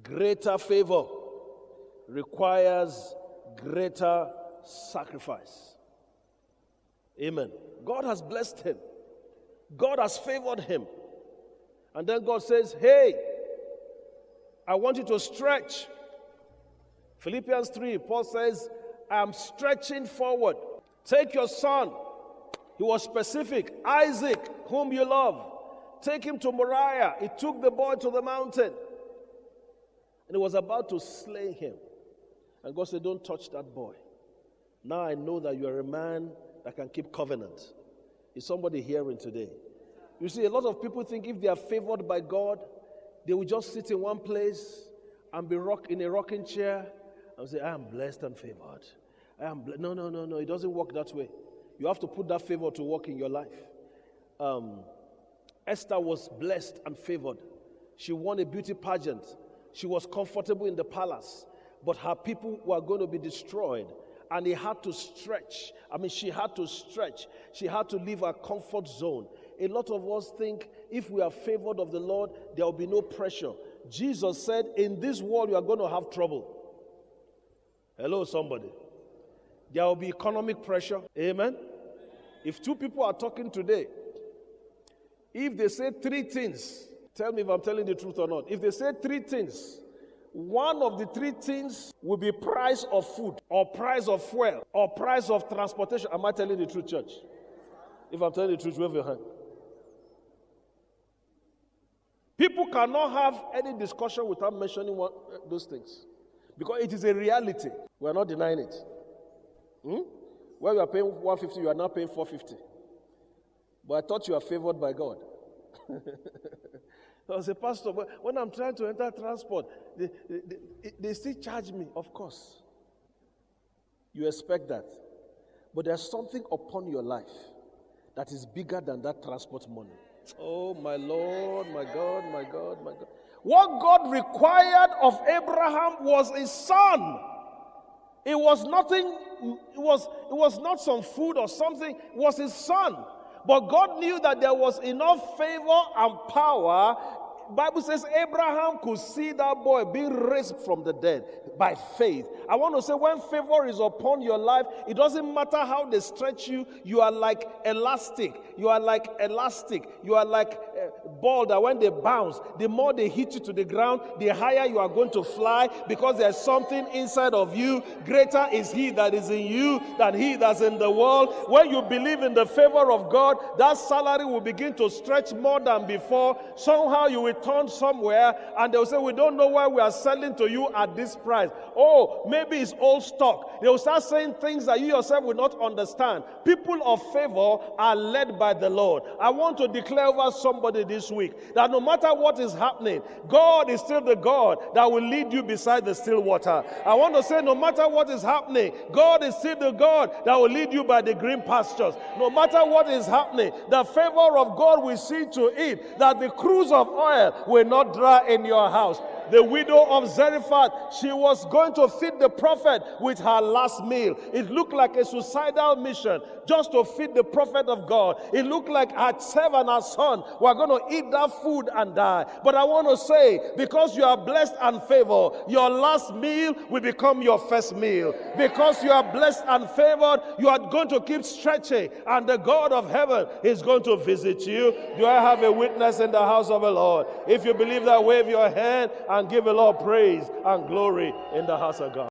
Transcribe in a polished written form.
Greater favor requires greater sacrifice. Amen. God has blessed him. God has favored him. And then God says, hey, I want you to stretch. Philippians 3, Paul says, I'm stretching forward. Take your son. He was specific. Isaac, whom you love. Take him to Moriah. He took the boy to the mountain. And he was about to slay him. And God said, don't touch that boy. Now I know that you are a man that can keep covenant. Is somebody hearing today? You see, a lot of people think if they are favored by God, they will just sit in one place and be in a rocking chair and say, I am blessed and favored. No. It doesn't work that way. You have to put that favor to work in your life. Esther was blessed and favored. She won a beauty pageant. She was comfortable in the palace. But her people were going to be destroyed. And he had to stretch. She had to stretch. She had to leave her comfort zone. A lot of us think if we are favored of the Lord, there will be no pressure. Jesus said, in this world you are going to have trouble. Hello, somebody. There will be economic pressure. Amen. If two people are talking today, if they say three things, tell me if I'm telling the truth or not. If they say three things, one of the three things will be price of food, or price of fuel, or price of transportation. Am I telling the truth, church? If I'm telling the truth, wave your hand. People cannot have any discussion without mentioning those things. Because it is a reality. We are not denying it. Where you are paying 150, you are now paying 450. But I thought you are favored by God. I was a pastor, but when I'm trying to enter transport, they still charge me, of course. You expect that. But there's something upon your life that is bigger than that transport money. Oh, my Lord, my God, my God, my God. What God required of Abraham was his son. It was nothing, it was not some food or something, it was his son. But God knew that there was enough favor and power. Bible says Abraham could see that boy being raised from the dead by faith. I want to say when favor is upon your life, it doesn't matter how they stretch you, you are like elastic. You are like elastic. You are like a ball that when they bounce, the more they hit you to the ground, the higher you are going to fly because there's something inside of you. Greater is he that is in you than he that's in the world. When you believe in the favor of God, that salary will begin to stretch more than before. Somehow you will turn somewhere and they'll say, we don't know why we are selling to you at this price. Oh, maybe it's old stock. They will start saying things that you yourself will not understand. People of favor are led by the Lord. I want to declare over somebody this week that no matter what is happening, God is still the God that will lead you beside the still water. I want to say no matter what is happening, God is still the God that will lead you by the green pastures. No matter what is happening, the favor of God will see to it that the cruse of oil will not dry in your house. The widow of Zarephath, she was going to feed the prophet with her last meal. It looked like a suicidal mission just to feed the prophet of God. It looked like herself and her son were going to eat that food and die. But I want to say, because you are blessed and favored, your last meal will become your first meal. Because you are blessed and favored, you are going to keep stretching, and the God of heaven is going to visit you. Do I have a witness in the house of the Lord? If you believe that, wave your hand and give the Lord praise and glory in the house of God.